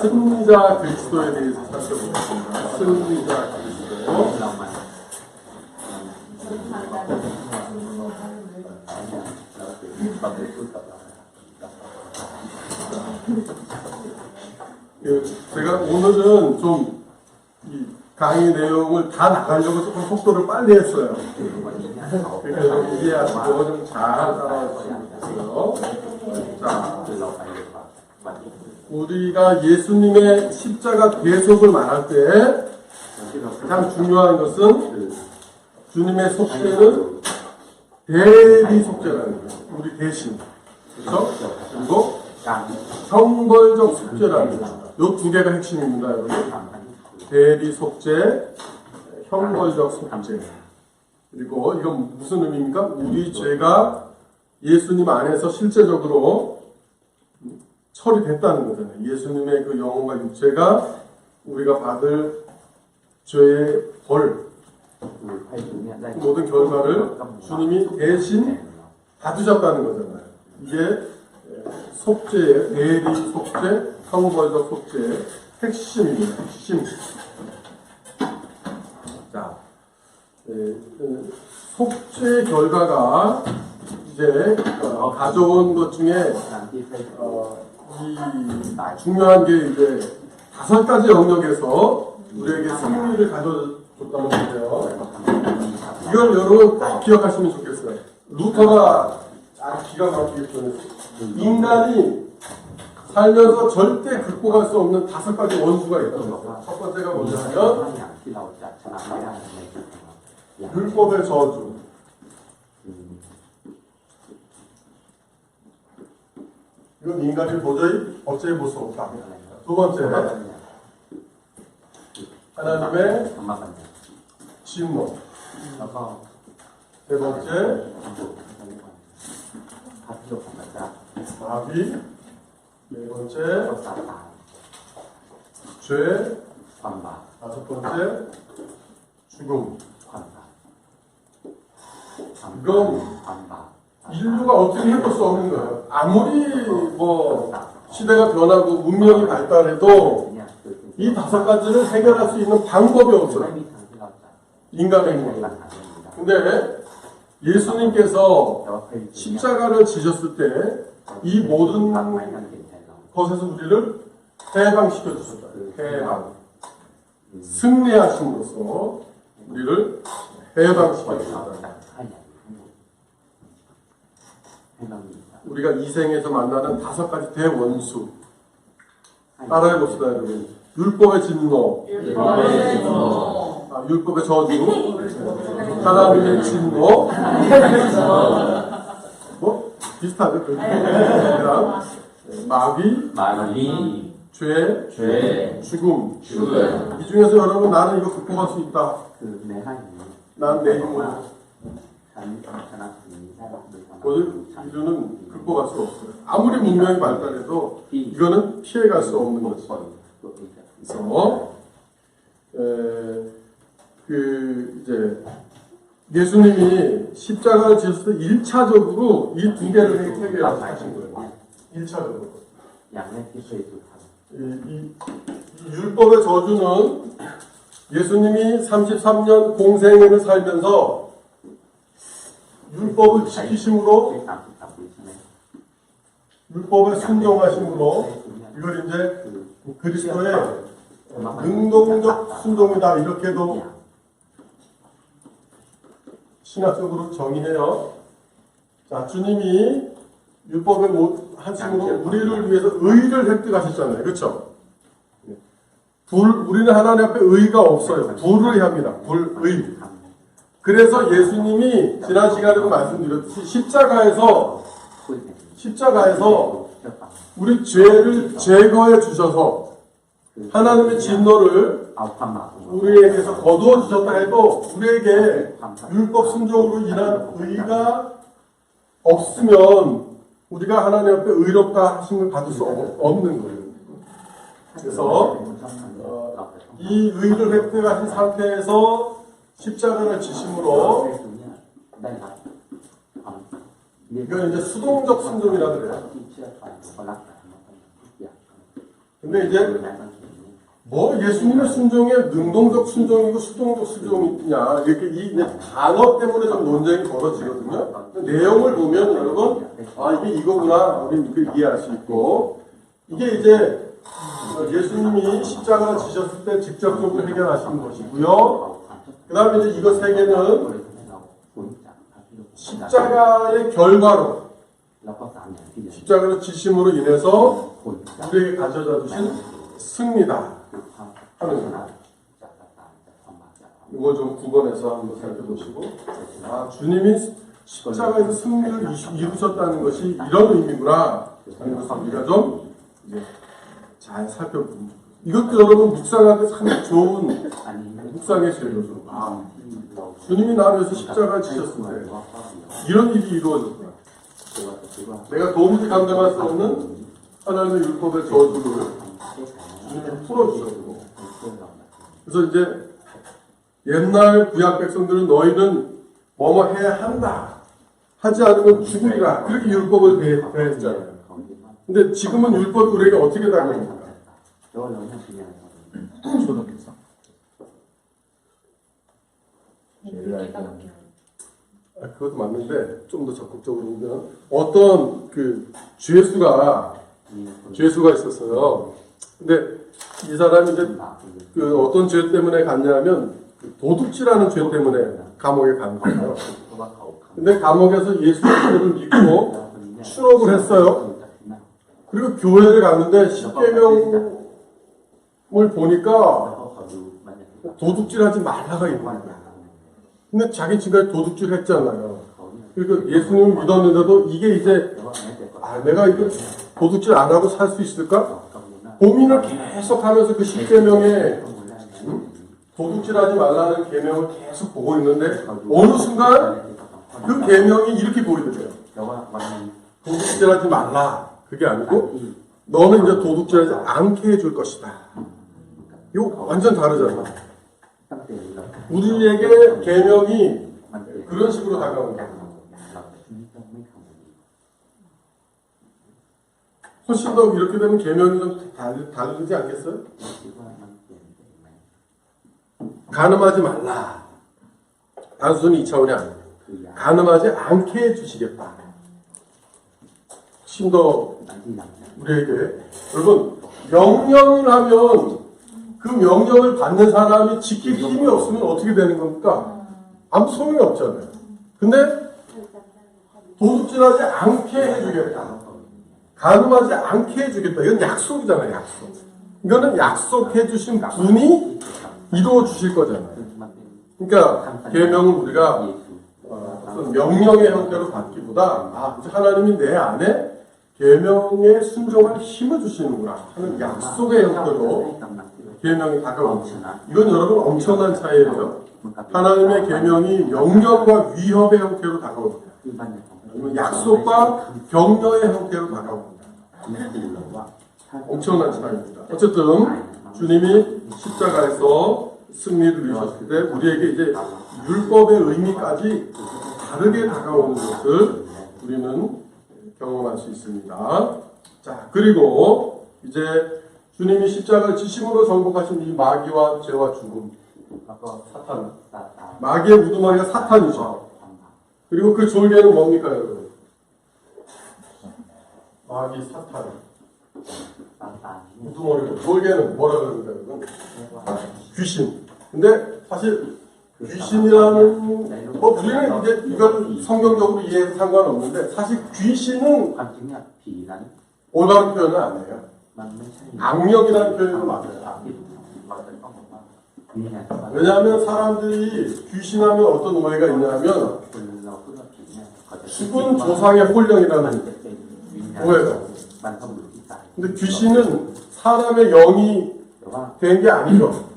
승리자 그리스도에 대해서 살펴보겠습니다. 승리자 그리스도. 제가 오늘은 좀 이 강의 내용을 다 나가려고 조금 속도를 빨리 했어요. 그러니까 여러분 이해하시고 좀 잘 따라와 주시면 좋겠어요. 자, 우리가 예수님의 십자가 대속을 말할 때 가장 중요한 것은 주님의 속죄는 대리 속죄라는 거예요. 우리 대신. 그렇죠? 그리고 형벌적 속죄라는 거예요. 이 두 개가 핵심입니다, 여러분. 대리 속죄, 형벌적 속죄. 그리고 이건 무슨 의미입니까? 우리 죄가 예수님 안에서 실제적으로 처리됐다는 거잖아요. 예수님의 그 영혼과 육체가 우리가 받을 죄의 벌, 모든 결과를 주님이 대신 받으셨다는 거잖아요. 이게 속죄의 대리 속죄, 형벌적 속죄의 핵심입니다. 핵심. 자, 속죄 결과가 이제 가져온 것 중에 이 중요한 게 이제 5가지 영역에서 우리에게 승리를 가져줬다는 건데요. 이걸 여러분 꼭 기억하시면 좋겠어요. 루터가 아주 기가 막히게 표현했어요. 인간이 살면서 절대 극복할 수 없는 5가지 원수가 있다고 했어요. 첫 번째가 뭐냐면 율법의 저주. 이건 인간이 도저히 어찌해 볼 수 없다. 두 번째, 하나님의 진노. 세 번째, 마비. 네 번째, 죄. 5번째, 죽음. 이건 인류가 어떻게 해볼 수 없는 거예요. 아무리 뭐 시대가 변하고 문명이 발달해도 이 5가지를 해결할 수 있는 방법이 없어요. 인간의 힘으로. 근데 예수님께서 십자가를 지셨을 때 이 모든 것에서 우리를 해방시켜 주셨다. 해방. 승리하심으로써 우리를 해방시켜 주셨다. 우리가 이 생에서 만나는 5가지 대원수. 따라해 봅시다, 여러분. 율법의 진노. 율법의 저주. 하나님의 진노. 뭐? 비슷하죠? 그다음 마비. 죄. 죽음. 이 중에서 여러분 나는 이거 극복할 수 있다. 난 내 힘으로. 인류는 극복할 수 없어요. 아무리 문명이 발달해도 이거는 피해갈 수 없는 것이죠. 그래서 이제 예수님이 십자가를 지었을 때 1차적으로 이 두 개를 해결하신 거예요. 1차적으로. 이 율법의 저주는 예수님이 33년 공생애를 살면서 율법을 지키심으로, 율법에 순종하심으로, 이걸 이제 그리스도의 능동적 순종이다, 이렇게도 신학적으로 정의해요. 자, 주님이 율법을 하심으로 우리를 위해서 의를 획득하셨잖아요. 그렇죠? 우리는 하나님 앞에 의가 없어요. 불의합니다. 불의. 그래서 예수님이 지난 시간에도 말씀드렸듯이 십자가에서 우리 죄를 제거해 주셔서 하나님의 진노를 우리에게서 거두어 주셨다 해도 우리에게 율법 순종으로 인한 의가 없으면 우리가 하나님 앞에 의롭다 하심을 받을 수 없는 거예요. 그래서 이 의를 획득하신 상태에서 십자가를 지심으로, 이건 이제 수동적 순종이라 그래요. 근데 근데 이제 뭐 예수님의 순종에 능동적 순종이고 수동적 순종이냐 이렇게 이 이제 단어 때문에 좀 논쟁이 벌어지거든요. 내용을 보면 여러분 이게 이거구나 우리 이해할 수 있고 이게 이제 예수님이 십자가를 지셨을 때 직접적으로 해결하신 것이고요. 그 다음에 이제 이거 세 개는 십자가의 결과로 십자가를 지심으로 인해서 우리에게 가져다 주신 승리다 하는 거예요. 이거 좀 구분해서 한번 살펴보시고 주님이 십자가에서 승리를 이루셨다는 것이 이런 의미구나 하는 것을 우리가 좀 잘 살펴보면 이것도 여러분 묵상할 때 참 좋은 묵상의 재료죠. 주님이 나를 위해서 십자가를 지셨을 때 이런 일이 이루어졌구나. 내가 도무지 감당할 수 없는 하나님의 율법의 저주를 주님이 풀어주셨고 그래서 이제 옛날 구약 백성들은 너희는 뭐뭐 해야 한다 하지 않으면 죽으리라 그렇게 율법을 대했잖아요. 근데 지금은 율법이 우리에게 어떻게 다가옵니까? 초등교사. 그것도 맞는데 좀 더 적극적으로 보면 어떤 그 죄수가 있었어요. 근데 이 사람이 이제 그 어떤 죄 때문에 갔냐면 그 도둑질하는 죄 때문에 감옥에 간 거예요. 근데 감옥에서 예수 그리스도를 믿고 출업을 했어요. 그리고 교회를 갔는데 십계명을 보니까 도둑질하지 말라가 있는 거예요. 근데 자기 지금까지 도둑질 했잖아요. 그러니까 예수님을 믿었는데도 이게 이제 내가 이거 도둑질 안 하고 살 수 있을까? 고민을 계속하면서 그 십계명에 도둑질하지 말라는 계명을 계속 보고 있는데 어느 순간 그 계명이 이렇게 보이더래요. 도둑질하지 말라. 그게 아니고 너는 이제 도둑질하지 않게 해줄 것이다. 이거 완전 다르잖아. 우리에게 계명이 그런 식으로 다가온다. 훨씬 더 이렇게 되면 계명이 좀 다르지 않겠어요? 간음하지 말라. 단순히 2차원이 아니에요. 간음하지 않게 해주시겠다. 훨씬 더 우리에게 여러분 명령을 하면 그 명령을 받는 사람이 지킬 힘이 없으면 어떻게 되는 겁니까? 아무 소용이 없잖아요. 근데 도둑질하지 않게 해주겠다. 간음하지 않게 해주겠다. 이건 약속이잖아요. 약속. 이거는 약속해 주신 분이 이루어 주실 거잖아요. 그러니까 계명은 우리가 어떤 명령의 형태로 받기보다 하나님이 내 안에 계명에 순종할 힘을 주시는구나 하는 약속의 형태로 계명이 다가옵니다. 이건 여러분 엄청난 차이예요. 하나님의 계명이 명령과 위협의 형태로 다가옵니다. 약속과 격려의 형태로 다가옵니다. 엄청난 차이입니다. 어쨌든 주님이 십자가에서 승리를 이루셨을 때 우리에게 이제 율법의 의미까지 다르게 다가오는 것을 우리는 경험할 수 있습니다. 자, 그리고 이제 주님이 십자가를 지심으로 정복하신 이 마귀와 죄와 죽음, 사탄. 마귀의 우두머리가 사탄이죠. 그리고 그 졸개는 뭡니까, 여러분? 마귀, 사탄. 우두머리고 졸개는 뭐라 그럽니까, 여러분? 귀신. 근데 사실 귀신이라는 우리는 이제 이걸 성경적으로 이해해서 상관없는데 사실 귀신은 올바른 표현은 아니에요. 악령이라는 표현도 맞아요. 왜냐하면 사람들이 귀신하면 어떤 오해가 있냐면 죽은 조상의 혼령이라는 오해가 있어요. 근데 귀신은 사람의 영이 된 게 아니죠.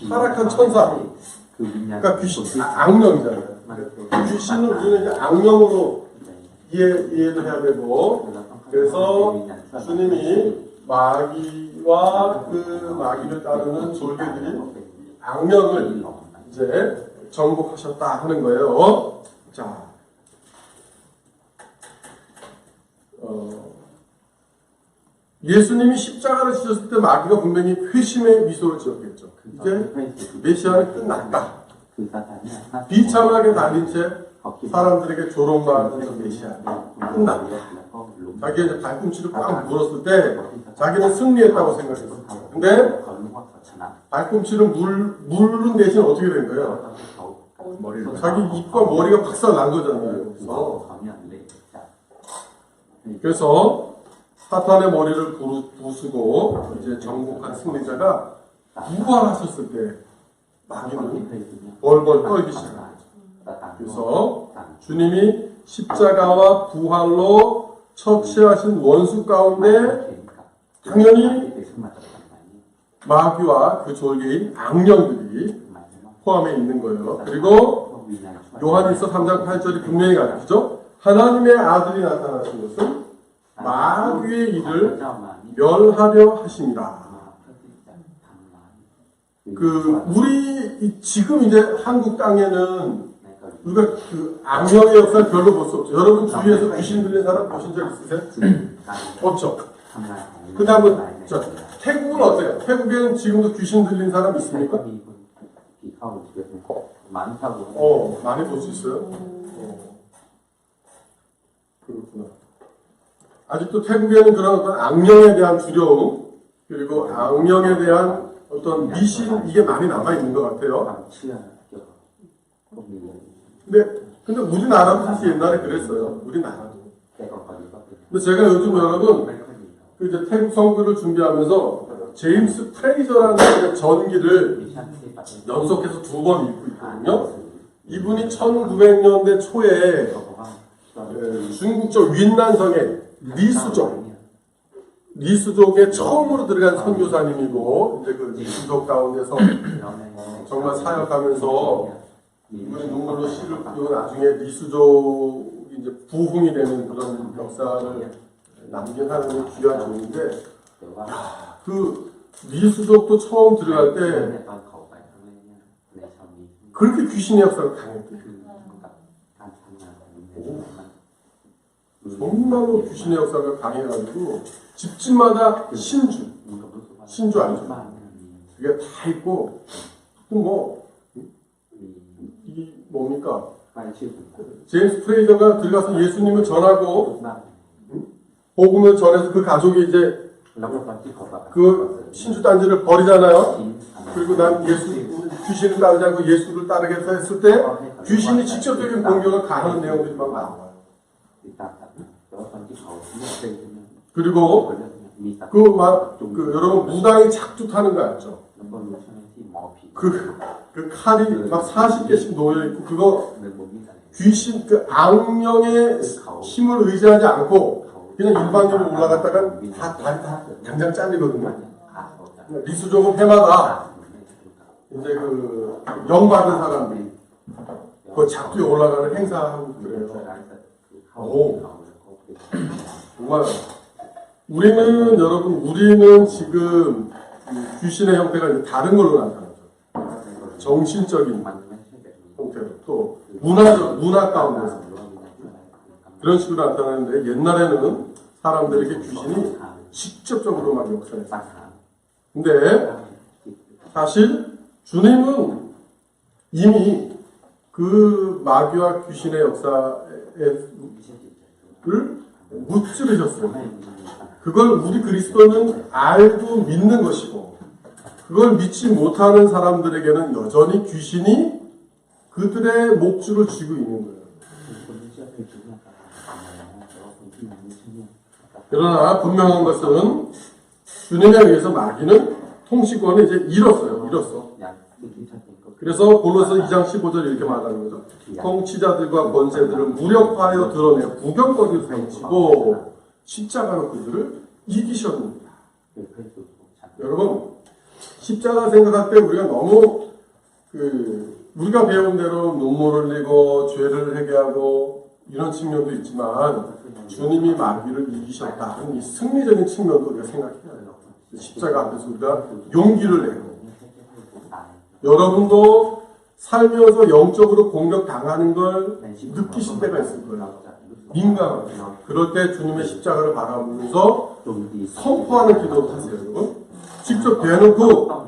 타락한 천사. 그러니까 귀신, 악령이잖아요. 귀신은 우리는 이제 악령으로 이해를 해야 되고, 그래서 주님이 마귀와 그 마귀를 따르는 졸개들이 악령을 이제 정복하셨다 하는 거예요. 자, 예수님이 십자가를 지셨을 때 마귀가 분명히 회심의 미소를 지었겠죠. 이제 메시아는 끝났다. 비참하게 달린 채 사람들에게 조롱받는 메시아 끝났다. 자기가 이제 발꿈치를 꽉 물었을 때 자기는 승리했다고 생각했어요. 근데 발꿈치를 물는 대신 어떻게 된 거예요? 자기 입과 머리가 박살 난 거잖아요. 그래서 사탄의 머리를 부수고 이제 정복한 승리자가 부활하셨을 때 마귀는 벌벌 떨기 시작합니다. 그래서 주님이 십자가와 부활로 처치하신 원수 가운데 당연히 마귀와 그 졸개인 악령들이 포함해 있는 거예요. 그리고 요한일서 3장 8절이 분명히 가르치죠. 하나님의 아들이 나타나신 것은 마귀의 일을 멸하려 하십니다. 우리 지금 이제 한국 땅에는 우리가 그 악령의 역사를 별로 볼 수 없죠. 여러분 주위에서 귀신 들린 사람 보신 적 있으세요? 없죠. 근데 한번 태국은 어때요? 태국에는 지금도 귀신 들린 사람 있습니까? 많이 볼 수 있어요. 그렇구나. 아직도 태국에는 그런 어떤 악령에 대한 두려움 그리고 악령에 대한 어떤 미신 이게 많이 남아 있는 것 같아요. 근데 우리나라도 사실 옛날에 그랬어요. 우리나라도. 근데 제가 요즘 여러분 그 이제 태국 선교를 준비하면서 제임스 프레이저라는 전기를 연속해서 2번 읽고 있거든요. 이분이 1900년대 초에 중국적 윈난성의 리수족에 처음으로 들어간 선교사님이고 이제 그 리수족 가운데서 정말 사역하면서 이분이 눈물로 시를 뿌리고 나중에 리수족이 이제 부흥이 되는 그런 역사를 남긴 하나님의 귀한 종인데 그 리수족도 처음 들어갈 때 그렇게 귀신의 역사를 당했대요. 정말로 귀신의 역사가 강해가지고 집집마다 신주 알죠? 그게 다 있고 뭐 이 뭡니까? 제임스 프레이저가 들어가서 예수님을 전하고 복음을 전해서 그 가족이 이제 그 신주 단지를 버리잖아요. 그리고 난 귀신을 따르지 않고 예수를 따르겠다 했을 때 귀신이 직접적인 공격을 가하는 내용들이 막 나와요. 그리고 여러분 무당이 착죽하는 거 알죠? 그 칼이 막 40개씩 놓여있고 그거 귀신 그 악령의 힘을 의지하지 않고 그냥 일반적으로 올라갔다가 다 당장 잘리거든요. 리수족은 해마다 이제 그 영받은 사람들이 그 작두에 올라가는 행사하고 그래요. 정말 우리는 지금 귀신의 형태가 이제 다른 걸로 나타나죠. 정신적인 형태로 또 문화 가운데서 그런 식으로 나타나는데 옛날에는 사람들에게 귀신이 직접적으로 막 역사했어요. 근데 사실 주님은 이미 그 마귀와 귀신의 역사를 무찌르셨어요. 그걸 우리 그리스도는 알고 믿는 것이고 그걸 믿지 못하는 사람들에게는 여전히 귀신이 그들의 목줄을 쥐고 있는 거예요. 그러나 분명한 것은 주님에 의해서 마귀는 통치권을 이제 잃었어. 그래서 골로새 2장 15절 이렇게 말하는 거죠. 통치자들과 권세들을 무력화하여 드러내 구경거리로 삼으시고 십자가로 그들을 이기셨습니다. 여러분 십자가 생각할 때 우리가 너무 우리가 배운 대로 눈물을 흘리고 죄를 회개하고 이런 측면도 있지만 주님이 마귀를 이기셨다는 이 승리적인 측면도 우리가 생각해야 돼요. 십자가 앞에서 우리가 용기를 내고 여러분도 살면서 영적으로 공격당하는 걸 느끼실 때가 있을 거예요. 민감합니다. 그럴 때 주님의 십자가를 바라보면서 선포하는 기도를 하세요, 여러분. 직접 대놓고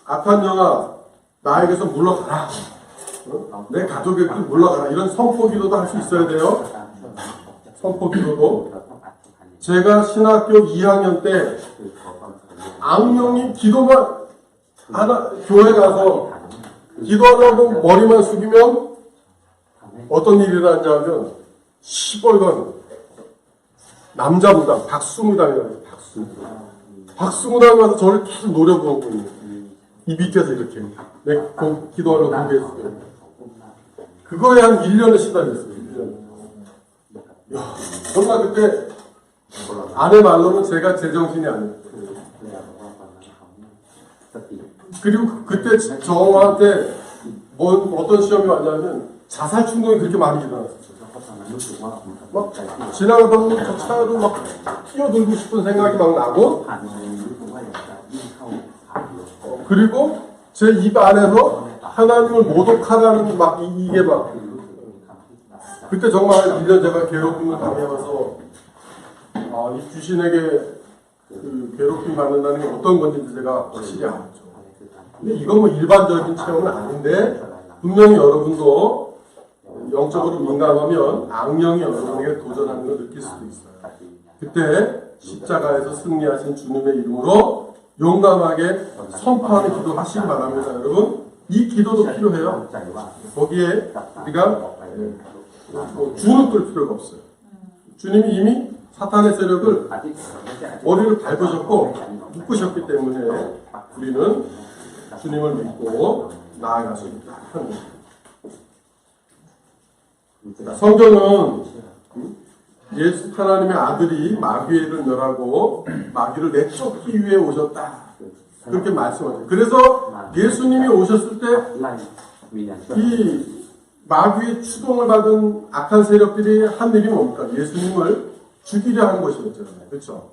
악한 영아 나에게서 물러가라. 내 가족에게 물러가라. 이런 선포 기도도 할 수 있어야 돼요. 선포 기도도. 제가 신학교 2학년 때 악령이 기도만 하나 교회 가서 기도하려고 머리만 숙이면 어떤 일이 일어났냐면 시벌건 남자무당 박수무당이라고 박수무당이 와서 저를 계속 노려보고 있는 이 밑에서 이렇게 내 기도하려고 공개했어요. 그거에 한 1년을 시달렸어요. 1년. 야, 정말 그때 아내 말로는 제가 제정신이 아니었어요. 그리고 그때 저한테 어떤 시험이 왔냐면 자살 충동이 그렇게 많이 일어났어요. 막 지나가다 보면 저 차로 막 뛰어들고 싶은 생각이 막 나고 그리고 제 입 안에서 하나님을 모독하라는 막 이게 막 그때 정말 1년 제가 괴롭힘을 당해와서 이 귀신에게 그 괴롭힘 받는다는 게 어떤 건지 제가 확실히 알았죠. 근데 이건 뭐 일반적인 체험은 아닌데 분명히 여러분도 영적으로 민감하면 악령이 여러분에게 도전하는 걸 느낄 수도 있어요. 그때 십자가에서 승리하신 주님의 이름으로 용감하게 선포하는 기도 하시기 바랍니다. 여러분 이 기도도 필요해요. 거기에 우리가 주눅 들 필요가 없어요. 주님이 이미 사탄의 세력을 머리를 밟으셨고 묶으셨기 때문에 우리는 주님을 믿고 나아갈 수 있다 하는 겁니다. 성경은 예수 하나님의 아들이 마귀를 멸하고 마귀를 내쫓기 위해 오셨다 그렇게 말씀하죠. 그래서 예수님이 오셨을 때 이 마귀의 추동을 받은 악한 세력들이 한 일이 뭡니까? 예수님을 죽이려 하는 것이었잖아요. 그렇죠?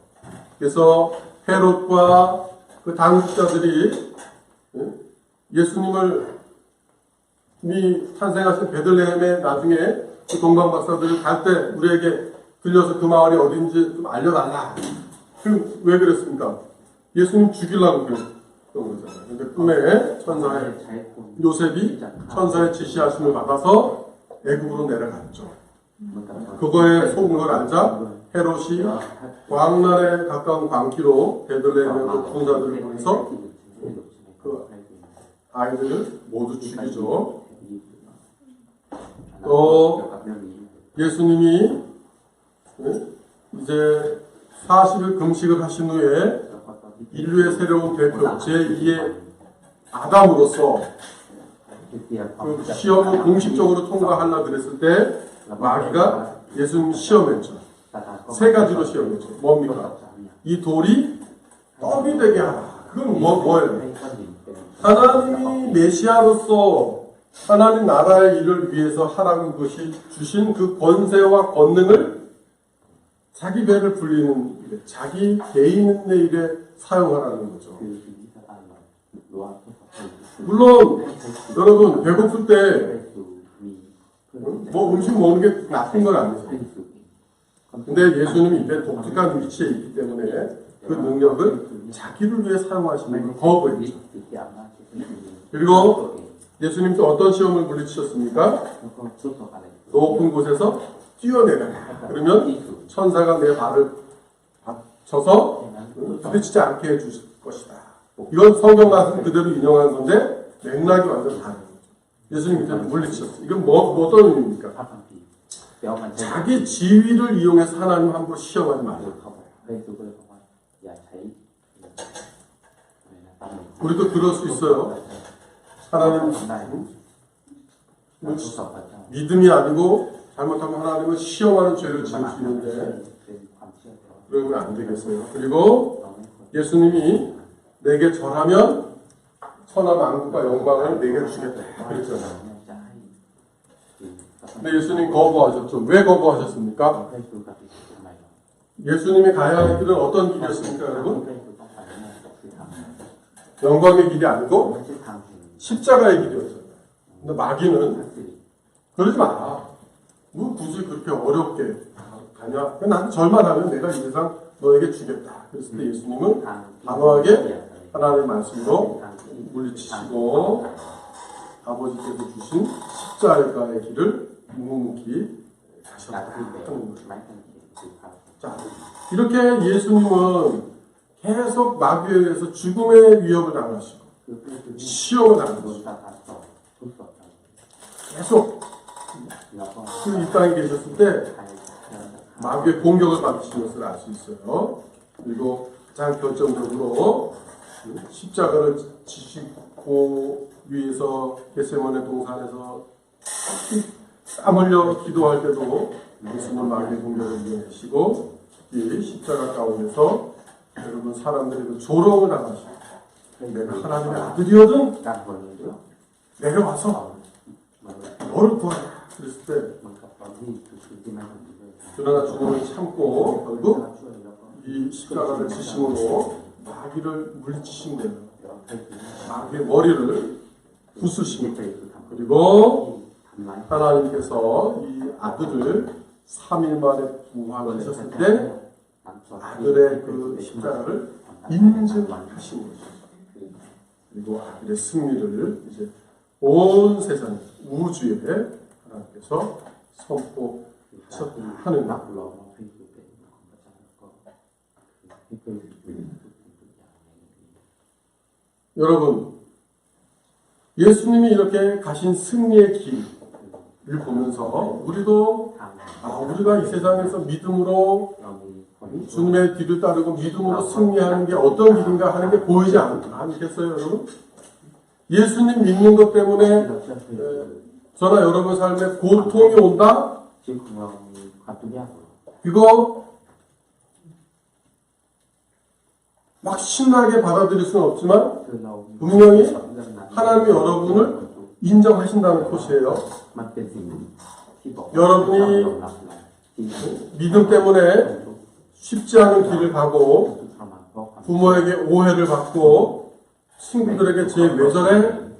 그래서 헤롯과 그 당국자들이 예수님을 탄생하신 베들레헴에 나중에 그 동방 박사들을 갈 때 우리에게 들려서 그 마을이 어딘지 좀 알려달라. 왜 그랬습니까? 예수님 죽이려고 그랬던 거잖아요. 근데 꿈에 천사의 요셉이 천사의 지시하심을 받아서 애굽으로 내려갔죠. 그거에 속은 걸 알자 헤롯이 광란에 가까운 광기로 베들레헴의 군사들을 보내서 그 아이들을 모두 죽이죠. 또 예수님이 이제 40일 금식을 하신 후에 인류의 새로운 대표 제2의 아담으로서 그 시험을 공식적으로 통과하려고 그랬을 때 마귀가 예수님 시험했죠. 세 가지로 시험했죠. 뭡니까? 이 돌이 떡이 되게 하라. 그건 뭐예요? 하나님이 메시아로서 하나님 나라의 일을 위해서 하라는 것이 주신 그 권세와 권능을 자기 배를 불리는 일에, 자기 개인의 일에 사용하라는 거죠. 물론 여러분 배고플 때 뭐 음식 먹는 게 나쁜 건 아니죠. 근데 예수님이 입에 독특한 위치에 있기 때문에 그 능력을 자기를 위해 사용하시는 걸 거부했죠. 그리고 예수님 또 어떤 시험을 물리치셨습니까? 높은 곳에서 뛰어내려라. 그러면 천사가 내 발을 받쳐서 부딪히지 않게 해주실 것이다. 이건 성경 말씀 그대로 인용한 건데 맥락이 완전 다른 거죠. 예수님 밑에 물리치셨어요. 이건 어떤 의미입니까? 자기 지위를 이용해서 하나님 함부로 시험하지 말아요. 우리도 그럴 수 있어요. 하나님 믿음이 아니고 잘못하면 하나님은 시험하는 죄를 지을 수 있는데 그러면 안 되겠어요. 그리고 예수님이 내게 절하면 천하 만국과 영광을 내게 주겠다 그랬잖아요. 근데 예수님 거부하셨죠. 왜 거부하셨습니까? 예수님이 가야 할 길은 어떤 길이었습니까, 여러분? 영광의 길이 아니고 십자가의 길이었잖아요. 근데 마귀는 그러지 마라. 뭐 굳이 그렇게 어렵게 가냐? 나한테 절만 하면 내가 이 세상 너에게 주겠다. 그랬을 때 예수님은 단호하게 하나님의 말씀으로 물리치시고 아버지께서 주신 십자가의 길을 묵묵히 가셨다 하는 거죠. 자, 이렇게 예수님은 계속 마귀에 의해서 죽음의 위협을 당하시고 시험을 당하시고 계속 이 땅에 계셨을 때 마귀의 공격을 받으신 것을 알 수 있어요. 그리고 가장 결정적으로 십자가를 지시고 위에서 겟세마네 동산에서 땀 흘려 기도할 때도 예수님은 마귀의 공격을 이겨내시고 이 십자가 가운데서 여러분 사람들에게 조롱을 당하시고 내가 하나님의 아들이거든 내려와서 너를 구하라 그랬을 때 그러나 주님은 참고 결국 이 십자가를 지심으로 마귀를 물리치신 거예요. 마귀의 머리를 부수신 거예요. 그리고 하나님께서 이 아들을 3일 만에 부활하셨을 때 아들의 그 십자가를 인증하신 거죠. 그리고 아들의 승리를 이제 온 세상 우주에 하나님께서 선포하셨다는 것. 여러분, 예수님이 이렇게 가신 승리의 길을 보면서 우리도 우리가 이 세상에서 믿음으로 주님의 뒤를 따르고 믿음으로 승리하는 게 어떤 길인가 하는 게 보이지 않겠어요, 여러분? 예수님 믿는 것 때문에 저나 여러분 삶에 고통이 온다? 이거 막 신나게 받아들일 수는 없지만 분명히 하나님이 여러분을 인정하신다는 표시예요. 여러분이 믿음 때문에 쉽지 않은 길을 가고 부모에게 오해를 받고 친구들에게 쟤 왜 저래?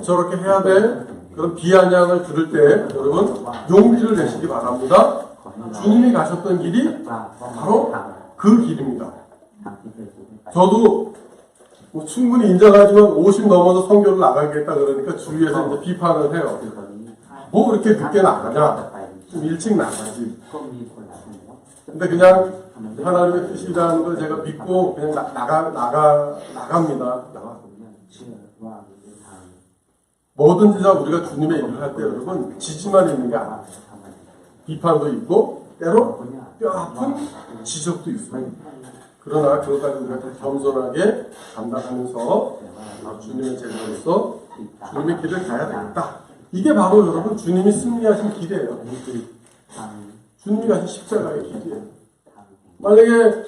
저렇게 해야 돼? 그런 비아냥을 들을 때 여러분 용기를 내시기 바랍니다. 주님이 가셨던 길이 바로 그 길입니다. 저도 뭐 충분히 인정하지만 50 넘어서 선교를 나가겠다 그러니까 주위에서 이제 비판을 해요. 뭐 그렇게 늦게 나가냐? 좀 일찍 나가지. 근데 그냥 하나님의 뜻이라는 걸 제가 믿고 그냥 나갑니다. 뭐든지 다 우리가 주님의 일을 할 때 여러분 지지만 있는 게 아니에요. 비판도 있고 때로 뼈아픈 지적도 있어요. 그러나 그것까지 우리가 겸손하게 감당하면서 주님의 제자로서 주님의 길을 가야 되겠다. 이게 바로 여러분 주님이 승리하신 길이에요. 주님이 가신 십자가의 길이에요. 만약에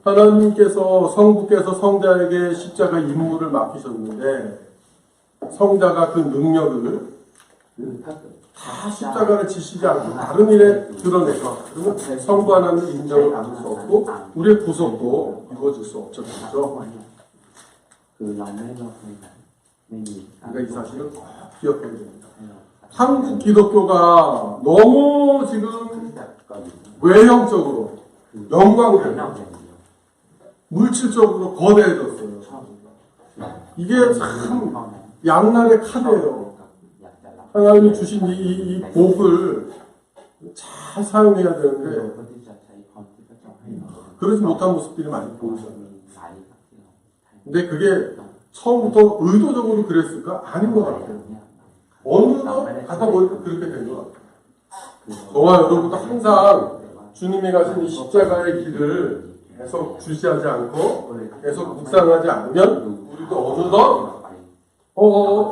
하나님께서 성부께서 성자에게 십자가 임무를 맡기셨는데 성자가 그 능력을 다 십자가를 지시지 않고 다른 일에 드러내서 그러면 성부 하나님의 인정을 받을 수 없고 우리의 구속도 이루어질 수 없죠. 그렇죠? 그러니까 이 사실을 꼭 기억해야 됩니다. 한국 기독교가 너무 지금 외형적으로 영광적으로 물질적으로 거대해졌어요. 이게 참 양날의 칼이에요. 하나님이 주신 이 복을 잘 사용해야 되는데 그러지 못한 모습들이 많이 보이잖아요. 근데 그게 처음부터 의도적으로 그랬을까? 아닌 것 같아요. 어느덧 가다 보니까 그렇게 된 것 같아요. 저와 여러분도 항상 주님이 가신 이 십자가의 길을 계속 주시하지 않고 계속 묵상하지 않으면 우리도 어느덧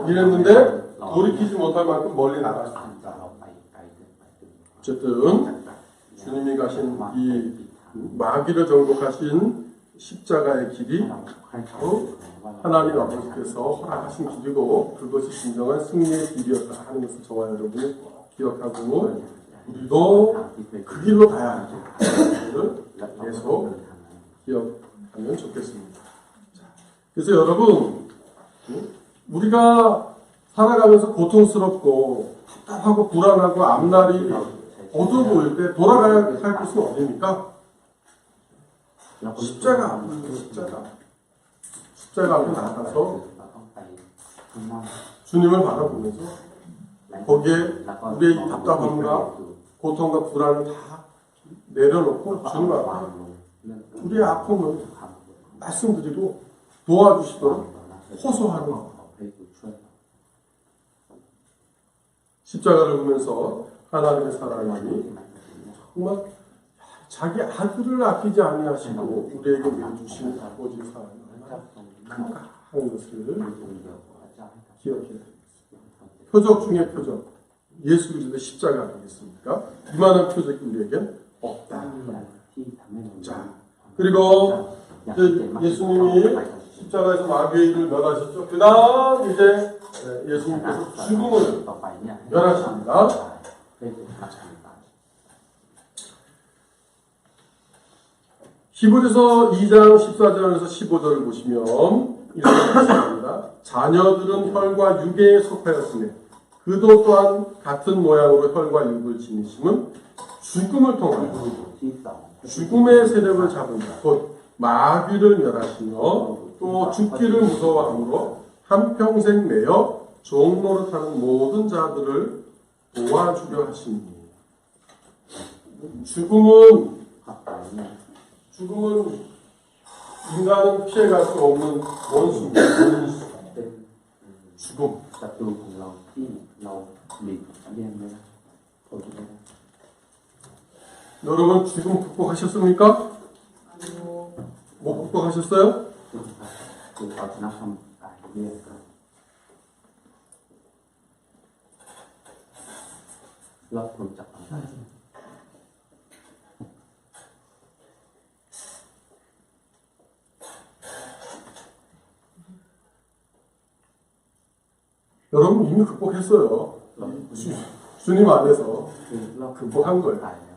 이랬는데 돌이키지 못할 만큼 멀리 나갈 수 있다. 어쨌든 주님이 가신 이 마귀를 정복하신 십자가의 길이 바로 하나님 아버지께서 허락하신 길이고 그것이 진정한 승리의 길이었다 하는 것을 저와 여러분이 기억하고 우리도 그 길로 가야 하는 것을 계속 기억하면 좋겠습니다. 그래서 여러분 우리가 살아가면서 고통스럽고 답답하고 불안하고 앞날이 어두워 보일 때 돌아가야 할 곳은 어디입니까? 십자가 앞에 십자가 앞에 나가서 주님을 바라보면서 거기에 우리의 이 답답함과 고통과 불안을 다 내려놓고 주님 앞에 우리의 아픔을 말씀드리고 도와주시도록 호소하는 것. 십자가를 보면서 하나님의 사랑이 정말 자기 아들을 아끼지 아니하시고 우리에게 내주신 아버지의 사랑이 얼마나 하는 것을 기억해야 되겠습니다. 표적 중에 표적, 예수 그리스도의 십자가 아니겠습니까? 이만한 표적이 우리에겐 없다. 자, 그리고 예수님이 십자가에서 마귀의 일을 멸하셨죠. 그 다음 이제 예수님께서 죽음을 멸하십니다. 히브리서 2장 14절에서 15절을 보시면 이렇게 말씀합니다. 자녀들은 혈과 육에 속하였으니 그도 또한 같은 모양으로 혈과 육을 지니심은 죽음을 통하여 죽음의 세력을 잡은 자, 곧 마귀를 멸하시며 또 죽기를 무서워함으로 한평생 매여 종노릇하는 모든 자들을 도와주려 하시니. 죽음은 인간은 피해갈 수 없는 원수입니다. 죽음. 여러분 죽음 극복하셨습니까? 못 극복하셨어요? 여러분 이미 극복했어요. 주님 안에서 극복한 거예요.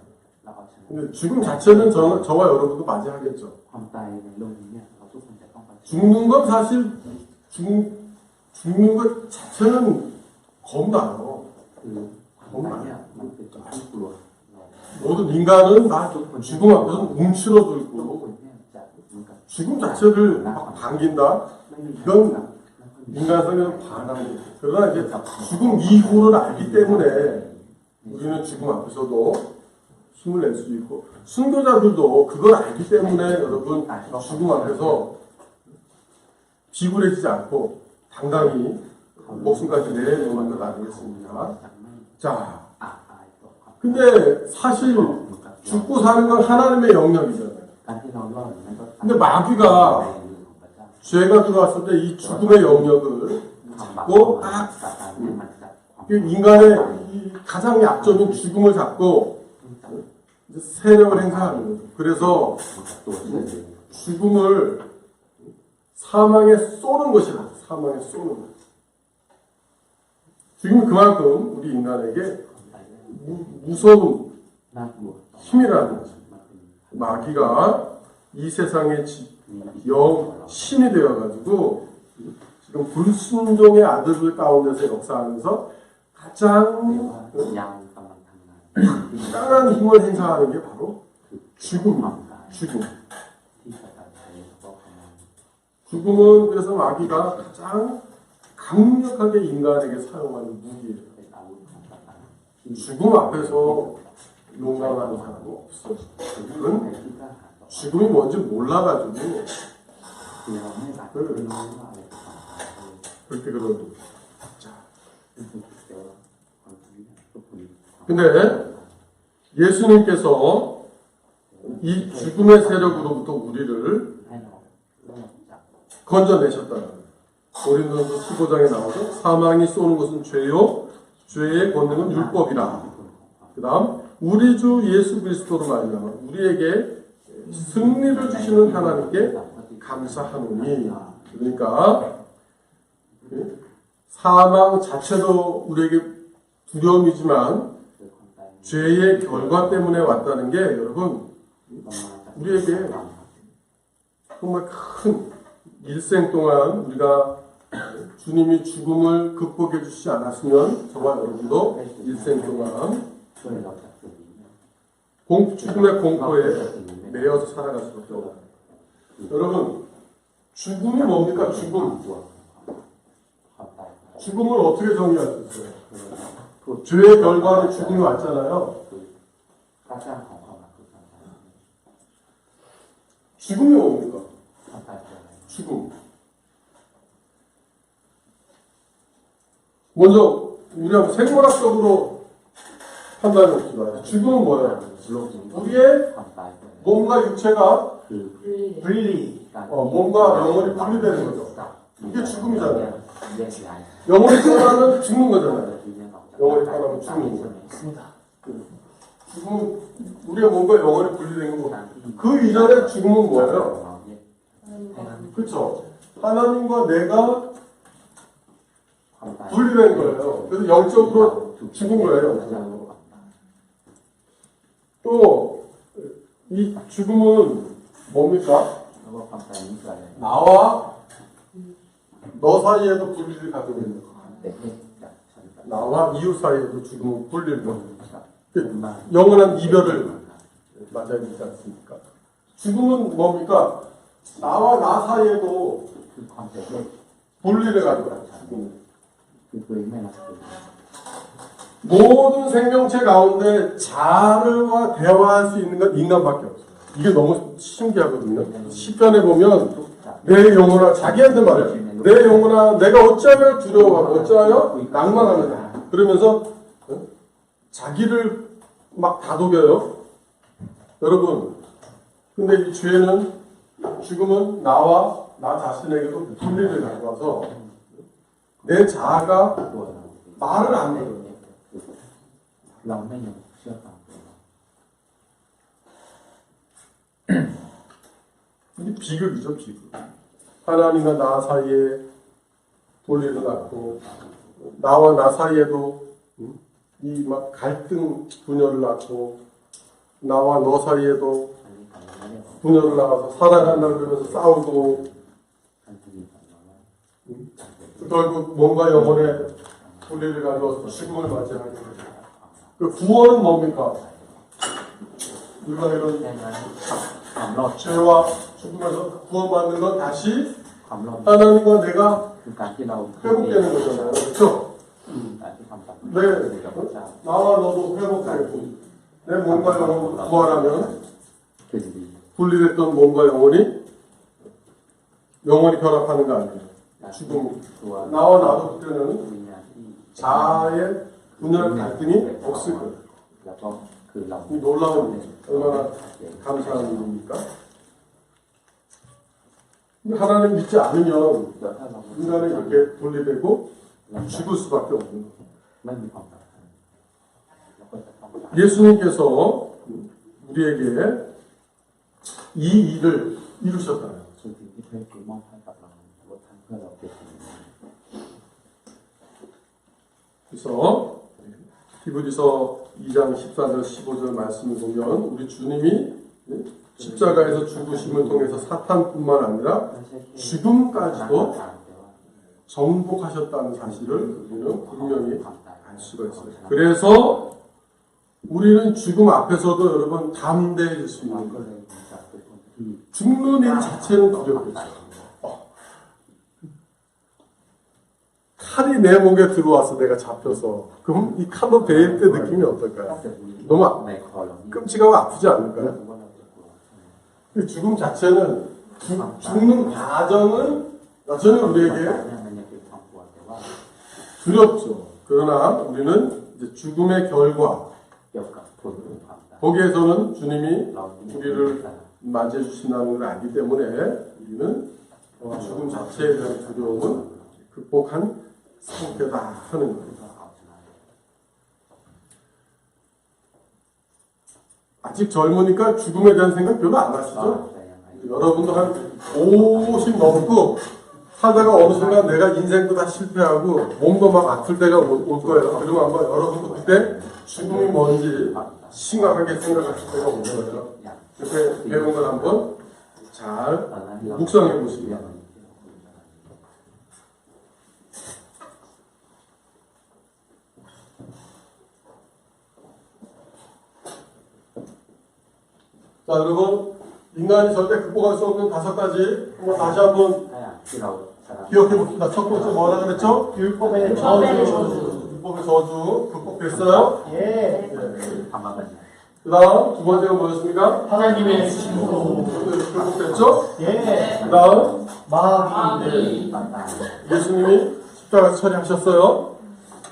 근데 죽음 자체는 저와 여러분도 맞이하겠죠. 죽는 건 사실 죽는 것 자체는 겁나요. 겁나요. 모든 인간은 다 죽음 앞에서 움츠러들고 죽음 자체를 막 반긴다. 이건 인간성에는 반항이에요. 그러나 이제 죽음 이후를 알기 때문에 우리는 죽음 앞에서도 힘을 낼 수 있고 순교자들도 그걸 알기 때문에 여러분 죽음 앞에서 비굴해지지 않고 당당히 목숨까지 내놓는 것 아니겠습니까? 자, 근데 사실 죽고 사는 건 하나님의 영역이잖아요. 근데 마귀가 죄가 들어왔을 때 이 죽음의 영역을 잡고 인간의 이 가장 약점인 죽음을 잡고 세력을 행사하는 거죠. 그래서 죽음을 사망에 쏘는 것이다. 사망에 쏘는 것. 죽음은 그만큼 우리 인간에게 무서운 힘이라는 거죠. 마귀가 이 세상의 신이 되어가지고 지금 불순종의 아들들 가운데서 역사하면서 가장 강한 힘을 행사하는 게 바로 죽음입니다. 죽음은 그래서 마귀가 가장 강력하게 인간에게 사용하는 무기예요. 죽음 앞에서 용감하는 사람은 없어요. 죽음이 뭔지 몰라가지고 그렇게 그러는 거죠. 근데 예수님께서 이 죽음의 세력으로부터 우리를 건져내셨다는 거예요. 고린도전서 15장에 나오죠. 사망이 쏘는 것은 죄요, 죄의 권능은 율법이라. 그 다음 우리 주 예수 그리스도로 말미암아 우리에게 승리를 주시는 하나님께 감사하노니. 그러니까 사망 자체도 우리에게 두려움이지만 죄의 결과 때문에 왔다는 게 여러분 우리에게 정말 큰 일생 동안 우리가 주님이 죽음을 극복해 주시지 않았으면 저와 여러분도 일생 동안 죽음의 공포에 매여서 살아갈 수밖에 없어요. 여러분, 죽음이 뭡니까? 죽음을 어떻게 정의할 수 있어요? 죄의 결과로 죽음이 왔잖아요. 죽음이 뭡니까? 죽음. 먼저 우리가 생물학적으로 판단해 봅시다. 죽음은 뭐예요? 우리의 몸과 육체가 몸과 영혼이 분리되는 거죠. 이게 죽음이잖아요. 영혼이 떠나면 죽는 거잖아요. 영혼이 떠나면 죽는 거예요. 죽음은 우리의 몸과 영혼이 분리된 거고, 그 이전에 죽음은 뭐예요? 그렇죠. 하나님과 내가 분리된 거예요. 그래서 영적으로 죽은 거예요. 또 이 죽음은 뭡니까? 나와 너 사이에도 분리를 가지고 있는 거예요. 나와 이웃 사이에도 죽음은 분리를 가지고 있는 거예요. 영원한 이별을 맞아야 되지 않습니까? 죽음은 뭡니까? 나와 나 사이에도 분리를 가지고 있는 모든 생명체 가운데 자르와 대화할 수 있는 건 인간밖에 없어요. 이게 너무 신기하거든요. 시편에 보면 내 영혼아, 자기한테 말해요. 내 영혼아, 내가 어찌하여 두려워하고 어찌하여 낭만하느냐. 그러면서 자기를 막 다독여요. 여러분, 근데 이 죄는, 죽음은 나와 나 자신에게도 분리를 가져와서 내 자아가 말을 안 들어요. 이게 비극이죠, 비극. 하나님과 나 사이에 분리를 낳고, 나와 나 사이에도 이 막 갈등 분열을 낳고, 나와 너 사이에도 분열을 나가서 살아간다 그러면서 싸우고, 결국 몸과 영혼의 분리를 가져와서 죽음을 맞이하게 됩니다. 그 구원은 뭡니까? 우리가 이런 죄와 죽음에서 구원받는 건 다시 하나님과 내가 회복되는 거잖아요. 그렇죠? 나와 너도 회복되고 내 몸과 영혼을 구하라면 분리됐던 몸과 영혼이 결합하는 거 아니에요. 죽음. 나와 나도 그때는 자아의 분열 갈등이 없을 거예요. 이 놀라운 일이죠. 얼마나 감사한 일입니까? 하나님 믿지 않으면 인간은 이렇게 분리되고 죽을 수밖에 없는 거예요. 예수님께서 우리에게 이 일을 이루셨다는 거죠. 그래서 히브리서 2장 14절 15절 말씀을 보면 우리 주님이 십자가에서 죽으심을 통해서 사탄뿐만 아니라 죽음까지도 정복하셨다는 사실을 우리는 분명히 알 수가 있어요. 그래서 우리는 죽음 앞에서도 여러분 담대해질 수 있는 거예요. 죽는 일 자체는 두렵겠죠. 칼이 내 목에 들어와서 내가 잡혀서 그럼 이 칼로 베일 때 느낌이 어떨까요? 너무 끔찍하고 아프지 않을까요? 죽음 자체는 죽는 과정은 여전히 우리에게 두렵죠. 그러나 우리는 이제 죽음의 결과 거기에서는 주님이 우리를 맞이해 주신다는 걸 알기 때문에 우리는 죽음 자체에 대한 두려움은 극복한 상태다 하는 겁니다. 아직 젊으니까 죽음에 대한 생각 별로 안 하시죠? 여러분도 한 50 넘고 살다가 어느 순간 내가 인생도 다 실패하고 몸도 막 아플 때가 올 거예요. 그러면 아마 여러분도 그때 죽음이 뭔지 심각하게 생각하실 때가 오는 거죠. 그때 배운 걸 한번 잘 묵상해 보시기 바랍니다. 자, 여러분, 인간이 절대 극복할 수 없는 5가지 한번 다시 한번 기억해 봅시다. 첫 번째 뭐라 그랬죠? 율법의 저주. 율법의 저주 극복됐어요? 예. 그 다음 두 번째가 뭐였습니까? 하나님의 신고. 극복됐죠? 예. 그 다음 마귀. 예수님이 십자가에서 처리하셨어요.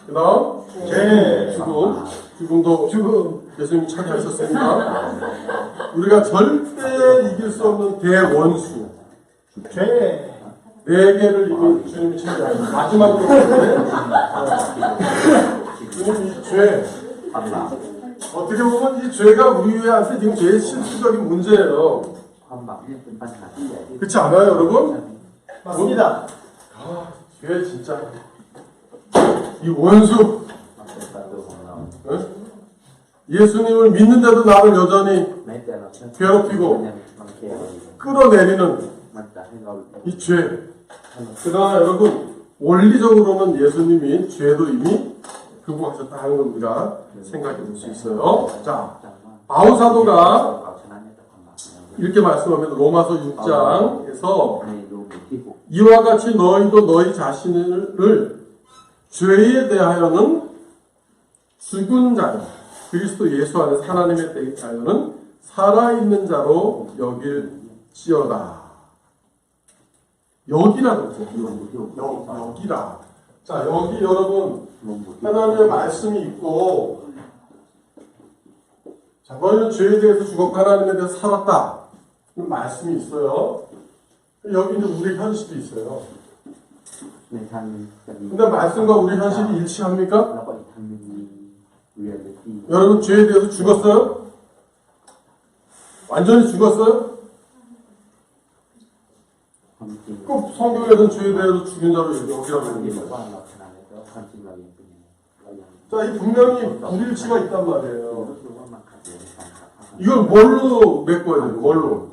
그 다음 예. 죽음도 예수님이 처리하셨습니다. 우리가 절대 이길 수 없는 대원수 죄. 4개를 이미 주님이 처리하셨어요. 마지막으로 주님이 이 죄, 어떻게 보면 이 죄가 우리한테 지금 제일 실질적인 문제예요. 그렇지 않아요, 여러분? 맞습니다. 죄 진짜 이 원수. 응? 예수님을 믿는데도 나를 여전히 괴롭히고 끌어내리는 이 죄. 그러나 여러분, 원리적으로는 예수님이 죄도 이미 극복하셨다 하는 걸 우리가 생각해 볼 수 있어요. 자, 바울 사도가 이렇게 말씀합니다. 로마서 6장에서 이와 같이 너희도 너희 자신을 죄에 대하여는 죽은 자요, 그리스도 예수 안에서 하나님에 대하여는 살아있는 자로 여길지어다. 여기라고 그랬죠. 여기라. 자, 여기 여러분, 하나님의 말씀이 있고, 자, 너희는 죄에 대해서 죽었고 하나님에 대해서 살았다. 이 말씀이 있어요. 여기 이제 우리 현실도 있어요. 근데 말씀과 우리 현실이 일치합니까? 여러분, 죄에 대해서 죽었어요? 완전히 죽었어요? 꼭 성경에서는 죄에 대해서 죽인 자로 여기라고 합니다. 자, 이 분명히 불일치가 있단 말이에요. 이걸 뭘로 메꿔야 돼요? 뭘로?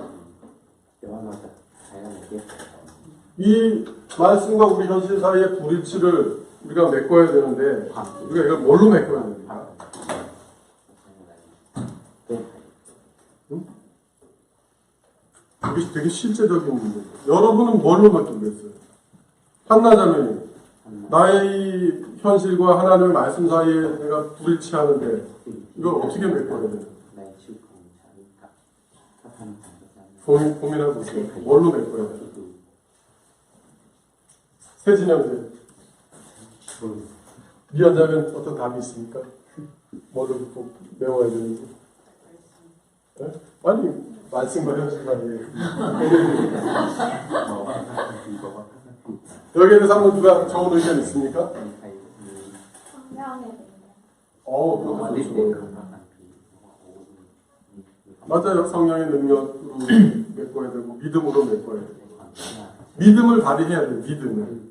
이 말씀과 우리 현실 사이의 불일치를 우리가 메꿔야 되는데, 우리가 이걸 뭘로 메꿔야 됩니까? 응? 이게 되게 실제적인 문제예요. 여러분은 뭘로 메꾸겠어요? 한나자매님, 나의 현실과 하나님의 말씀 사이에 내가 불일치하는데 이걸 어떻게 메꿔야 돼요? 고민해 보세요. 뭘로 메꿔야 돼요? 세진영님, 미안자면 어떤 답이 있습니까? 뭘로 메워야 되는지? 네? 아니, 말씀과 현실 사이에 여기에 대해서 한번 누가 좋은 의견 있습니까? 그것도 좋죠. 맞아요. 성령의 능력으로 메꿔야 되고 믿음으로 메꿔야 되고 믿음을 발휘해야 돼요. 믿음을.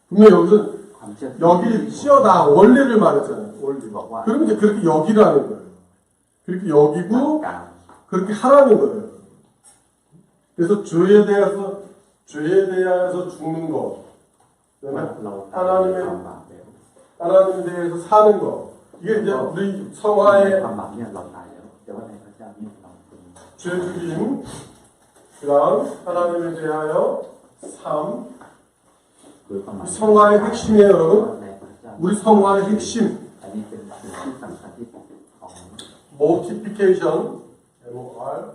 분명히 여기서 여기 씌어다 원리를 말했잖아요. 원리. 그러면 이제 그렇게 여기라는 거예요. 그렇게 여기고 그렇게 하라는 거예요. 그래서 죄에 대해서 죽는 것, 하나님에 대해서 사는 것, 이게 이제 우리 성화의 죄 죽임, 그다음 하나님에 대하여 삶, 성화의 핵심이에요, 여러분. 우리 성화의 핵심, multiplication, MOR,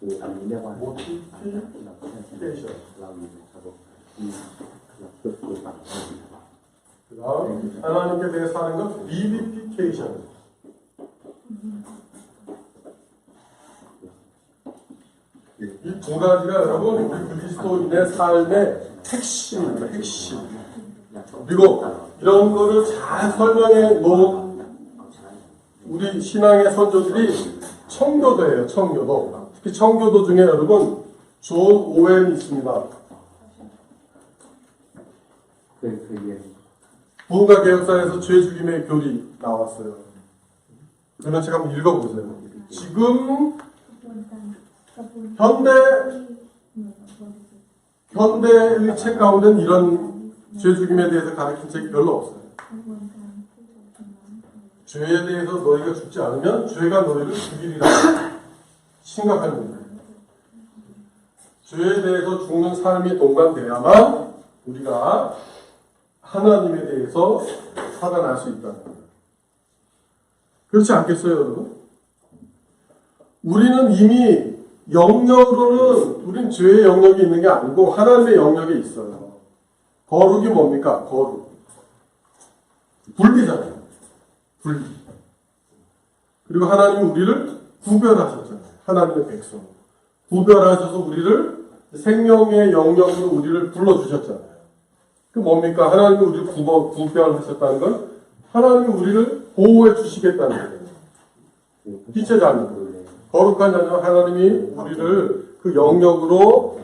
multiplication. 그다음 하나님께 대해서 하는 건 vivification. 이 두 가지가 여러분 우리 그리스도인의 삶의 핵심입니다. 핵심. 그리고 이런 거를 잘 설명해 놓은 우리 신앙의 선조들이 청교도예요. 청교도. 특히 청교도 중에 여러분 존 오웬이 있습니다. 부흥과 개혁사에서 죄 죽임의 교리 나왔어요. 그런 책 한번 읽어보세요. 지금 현대의 책 가운데는 이런 죄 죽임에 대해서 가르친 책이 별로 없어요. 죄에 대해서 너희가 죽지 않으면 죄가 너희를 죽이리라. 심각한 문제예요. 죄에 대해서 죽는 삶이 동반돼야만 우리가 하나님에 대해서 살아날 수 있다는 거예요. 그렇지 않겠어요, 여러분? 우리는 이미 영역으로는 우린 죄의 영역이 있는 게 아니고 하나님의 영역에 있어요. 거룩이 뭡니까? 거룩. 분리잖아요. 분리. 그리고 하나님이 우리를 구별하셨잖아요. 하나님의 백성. 구별하셔서 우리를 생명의 영역으로 우리를 불러주셨잖아요. 그 뭡니까? 하나님이 우리를 구별하셨다는 건 하나님이 우리를 보호해 주시겠다는 거예요. 빛의 자녀. 거룩한 자녀 하나님이 우리를 그 영역으로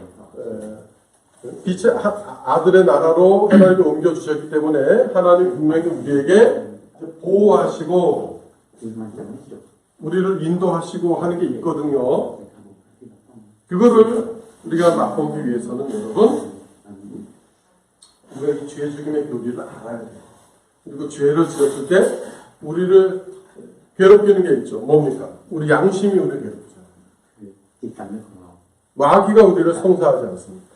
빛의 아들의 나라로 하나님이 옮겨주셨기 때문에 하나님 분명히 우리에게 보호하시고 우리를 인도하시고 하는 게 있거든요. 그거를 우리가 맛보기 위해서는 여러분 우리가 이 죄 죽임의 교리를 알아야 돼요. 그리고 죄를 지었을 때 우리를 괴롭히는 게 있죠. 뭡니까? 우리 양심이 우리를 괴롭히잖아요. 마귀가 우리를 성사하지 않습니다.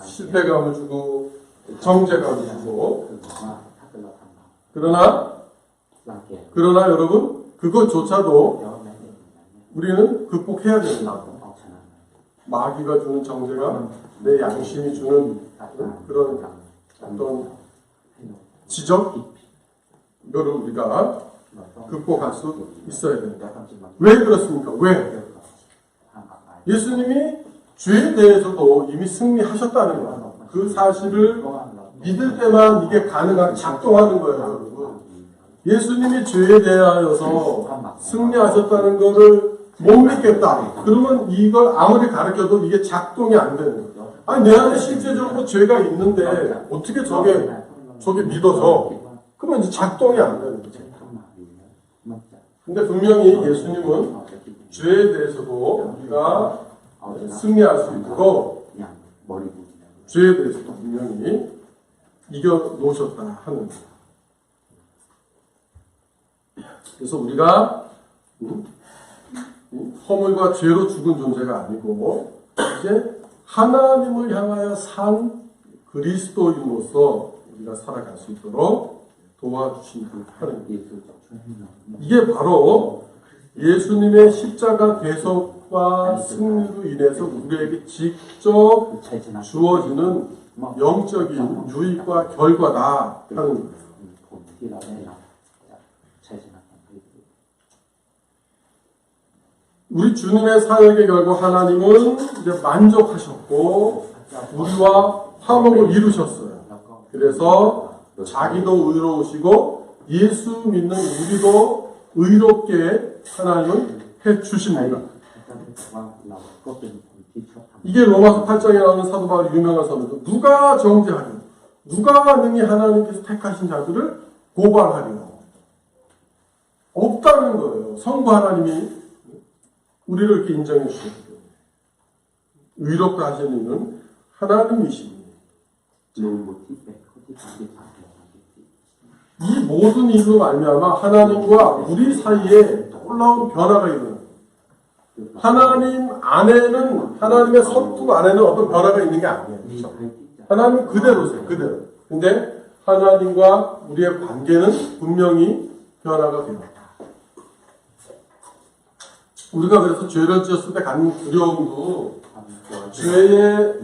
실패감을 주고 정죄감을 주고 그러나 여러분 그것조차도 우리는 극복해야 됩니다. 마귀가 주는 정죄감, 내 양심이 주는 그런 어떤 지적 이거를 우리가 극복할 수 있어야 된다. 왜 그렇습니까? 왜? 예수님이 죄에 대해서도 이미 승리하셨다는 거예요. 그 사실을 믿을 때만 이게 가능한 작동하는 거예요, 여러분. 예수님이 죄에 대하여서 승리하셨다는 것을 못 믿겠다. 그러면 이걸 아무리 가르쳐도 이게 작동이 안 되는 거죠. 아니, 내 안에 실제적으로 죄가 있는데 어떻게 저게 믿어져? 그러면 이제 작동이 안 되는 거죠. 근데 분명히 예수님은 죄에 대해서도 우리가 승리할 수 있도록 죄에 대해서도 분명히 이겨 놓으셨다 하는 거예요. 그래서 우리가 허물과 죄로 죽은 존재가 아니고 이제 하나님을 향하여 산 그리스도인으로서 우리가 살아갈 수 있도록 도와주신 분 하는 거예요. 이게 바로 예수님의 십자가 대속과 승리로 인해서 우리에게 직접 주어지는 영적인 유익과 결과다 하는 거예요. 우리 주님의 사역의 결과 하나님은 이제 만족하셨고 우리와 화목을 이루셨어요. 그래서 자기도 의로우시고 예수 믿는 우리도 의롭게 하나님은 해주십니다. 이게 로마서 8장에 나오는 사도 바울의 유명한 선언도 누가 정죄하리요? 누가 능히 하나님께서 택하신 자들을 고발하리요? 없다는 거예요. 성부 하나님이 우리를 이렇게 인정해 주셨기 때문에 의롭다 하시는 이는 하나님이십니다. 이 모든 일로 말미암아 하나님과 우리 사이에 놀라운 변화가 일어납니다. 하나님 안에는 하나님의 성품 안에는 어떤 변화가 있는 게 아니에요. 그렇죠? 하나님은 그대로세요. 그대로. 근데 하나님과 우리의 관계는 분명히 변화가 됩니다. 우리가 그래서 죄를 지었을 때 갖는 두려움도 죄의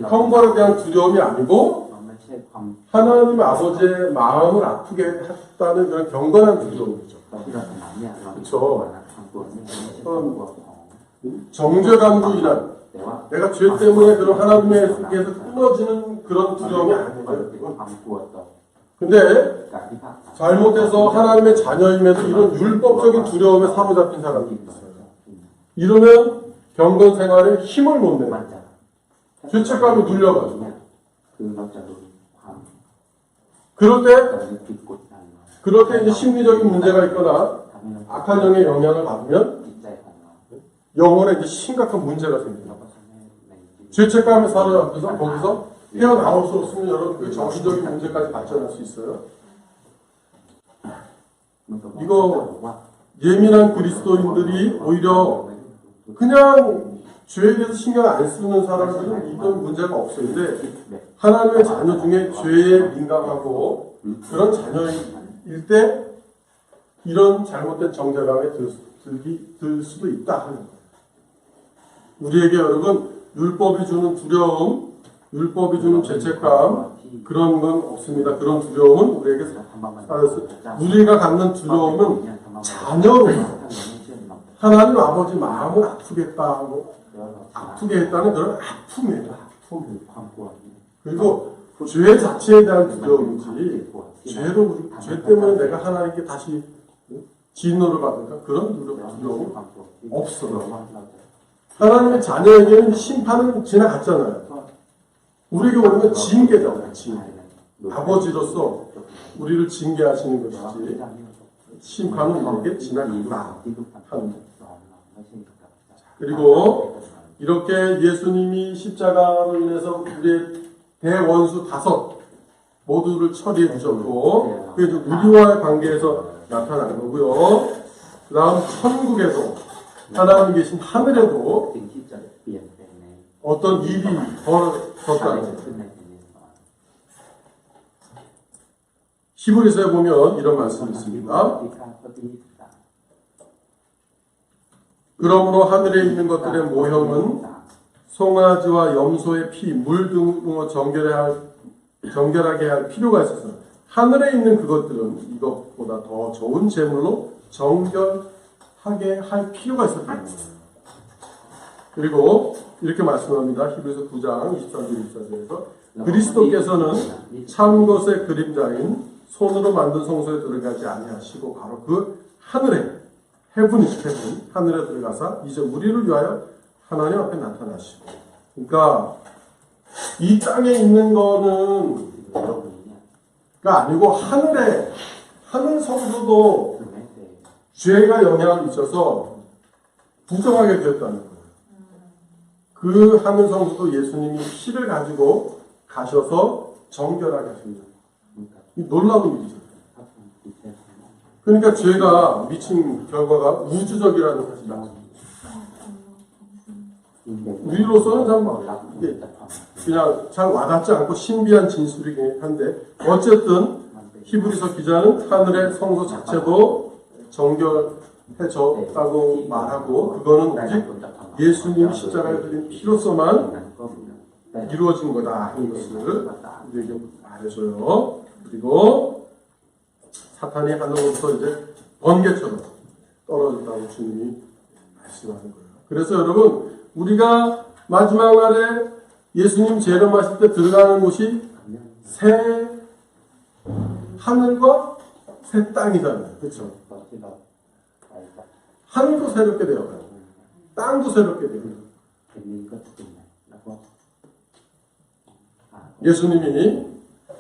형벌에 대한 두려움이 아니고 하나님 아버지의 마음을 아프게 했다는 그런 경건한 두려움이죠. 그렇죠. 정죄감으로 인한 내가 죄 때문에 그런 하나님에게서 끊어지는 그런 두려움이 아니에요. 근데 잘못해서 하나님의 자녀임에도 이런 율법적인 두려움에 사로잡힌 사람들이 있어요. 이러면 경건 생활에 힘을 못 내요. 죄책감이 눌려가지고. 그럴 때 이제 심리적인 문제가 있거나 악한 영의 영향을 받으면 영혼에 이제 심각한 문제가 생깁니다. 죄책감에 사로잡혀서 거기서 헤어나올 수 없으면 여러분 그 정신적인 문제까지 발전할 수 있어요. 이거 예민한 그리스도인들이 오히려 그냥 죄에 대해서 신경 안 쓰는 사람들은 이건 문제가 없어요. 근데 하나님의 자녀 중에 죄에 민감하고 그런 자녀일 때 이런 잘못된 정죄감에 들 수도 있다 하는 거예요. 우리에게 여러분 율법이 주는 두려움, 율법이 주는 죄책감 그런 건 없습니다. 그런 두려움은 우리에게 우리가 갖는 두려움은 자녀로 하나님 아버지 마음을 아프게 했다는 그런 아픔이에요. 아픔. 그리고 죄 자체에 대한 두려움이지 죄 때문에 내가 하나님께 다시 진노를 받을까 그런 두려움은 없어요. 하나님의 자녀에게는 심판은 지나갔잖아요. 우리에게 오는 징계잖아요. 징계. 아버지로서 우리를 징계하시는 것이지 심판은 우리에게 지나간다 하는 것. 그리고 이렇게 예수님이 십자가로 인해서 우리의 대원수 5 모두를 처리해 주셨고 그게 우리와의 관계에서 나타난 거고요. 그 다음 천국에서 하나님 계신 하늘에도 어떤 일이 벌어졌다는 거예요. 히브리서에 보면 이런 말씀이 있습니다. 그러므로 하늘에 있는 것들의 모형은 송아지와 염소의 피, 물 등으로 정결하게 할 필요가 있어서 하늘에 있는 그것들은 이것보다 더 좋은 제물로 정결하게 할 필요가 있었다는 거예요. 그리고 이렇게 말씀합니다. 히브리서 9장 23절 24절에서 그리스도께서는 참 것의 그림자인 손으로 만든 성소에 들어가지 아니하시고 바로 그 하늘에 헤븐 하늘에 들어가사 이제 우리를 위하여 하나님 앞에 나타나시고 그러니까 이 땅에 있는 거는 가 아니고 하늘 성소도 죄가 영향을 미쳐서 부정하게 되었다는 거예요. 그 하늘 성소도 예수님이 피를 가지고 가셔서 정결하게 하십니다. 이 놀라운 일이죠. 그러니까 죄가 미친 결과가 우주적이라는 것이다. 우리로서는 참 이게 그냥 잘 와닿지 않고 신비한 진술이긴 한데 어쨌든 히브리서 기자는 하늘의 성소 자체도 정결해졌다고 말하고 그거는 오직 예수님 십자가에 들린 피로서만 이루어진 거다 하는 것을 우리에게 말해줘요. 그리고 사탄이 하늘로부터 이제 번개처럼 떨어졌다고 주님이 말씀하는 거예요. 그래서 여러분 우리가 마지막 날에 예수님 재림하실 때 들어가는 곳이 새 하늘과 새 땅이잖아요. 그렇죠? 하늘도 새롭게 되어가요. 땅도 새롭게 되어요. 예수님이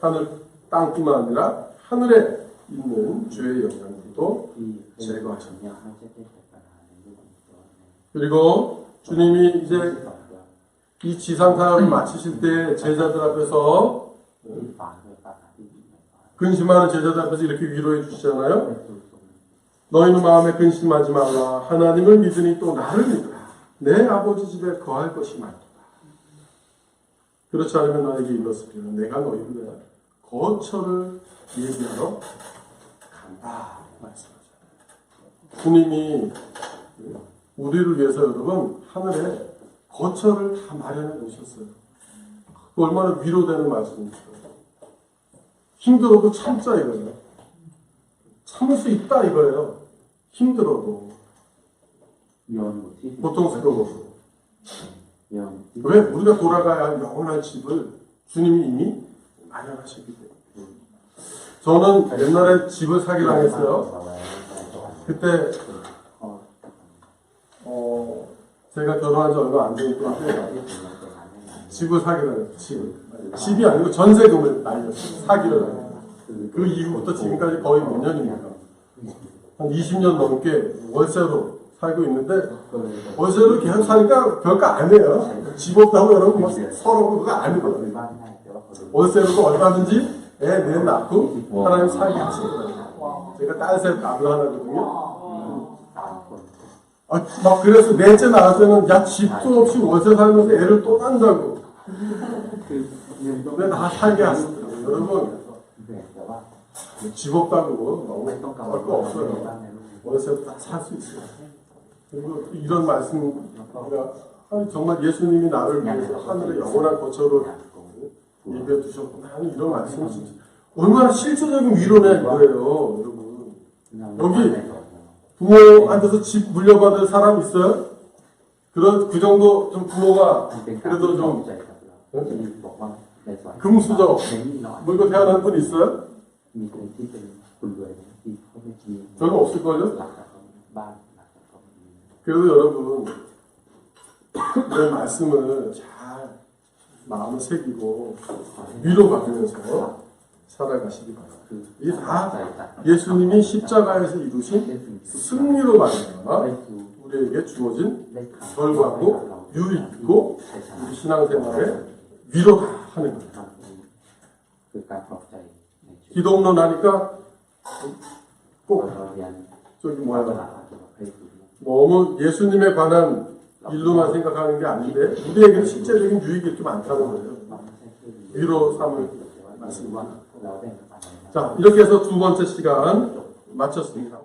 하늘, 땅뿐만 아니라 하늘에 있는 죄의 영향도 제거하십니다. 그리고 주님이 이제 이 지상 사역을 마치실 때 제자들 앞에서 근심하는 제자들 앞에서 이렇게 위로해 주시잖아요. 너희는 마음에 근심하지 말라. 하나님을 믿으니 또 나를 믿으라. 내 아버지 집에 거할 것이 많도다. 그렇지 않으면 너에게 이렇으리라. 내가 너희를 위하여 거처를 예비하러 간다. 말씀하죠. 주님이 우리를 위해서 여러분 하늘에 거처를 다 마련해 놓으셨어요. 그 얼마나 위로되는 말씀입니까? 힘들어도 참자 이거예요. 참을 수 있다 이거예요. 힘들어도. 보통 그거고. 왜? 우리가 돌아가야 할 영원한 집을 주님이 이미 마련하셨기 때문에. 저는 옛날에 집을 사기로 했어요. 그때 제가 결혼한 지 얼마 안 되는데 집을 사기로 했어요. 집이 아니고 전세금을 날렸어요. 사기로 했어요. 그 이후부터 지금까지 거의 몇 년입니까? 한 20년 넘게 월세로 살고 있는데 월세로 계속 사니까 별거 아니에요. 집 없다고 여러분 막 서로 그거 아니거든요. 월세로도 얼마든지 애 낳고 하나님 살게 하시는 거예요. 제가 딸셋 아들 하나거든요. 막 그래서 넷째 나갈 때는 야 집도 없이 월세 살면서 애를 또 낳는다고. 근데 다 살게 하시더라고요. 여러분 집 없다고 너무 할 거 없어요. 월세 다 살 수 있어요. 그리고 이런 말씀 정말 예수님이 나를 위해서 하늘의 영원한 거처로 예비해 두셨구나 하는 이런 말씀을 진짜 얼마나 실제적인 위로냐 이거예요, 여러분. 여기 부모한테서 집 물려받을 사람 있어요? 그 정도 좀 부모가 그래도 좀 금수저 물고 태어난 분 있어요? 별로 없을걸요? 그래도 여러분 이런 말씀을 잘 마음을 새기고 위로받으면서 살아가시기 바랍니다. 이게 다 예수님이 십자가에서 이루신 승리로 말미암아 우리에게 주어진 결과고 유익이고 우리 신앙생활에 위로가 하는 거예요. 기독론 하니까 꼭 저기 너무 예수님에 관한 일로만 생각하는 게 아닌데 우리에게 실제적인 유익이 좀 많다는 거예요. 위로 삼을 말씀입니다. 자, 이렇게 해서 두 번째 시간 마쳤습니다.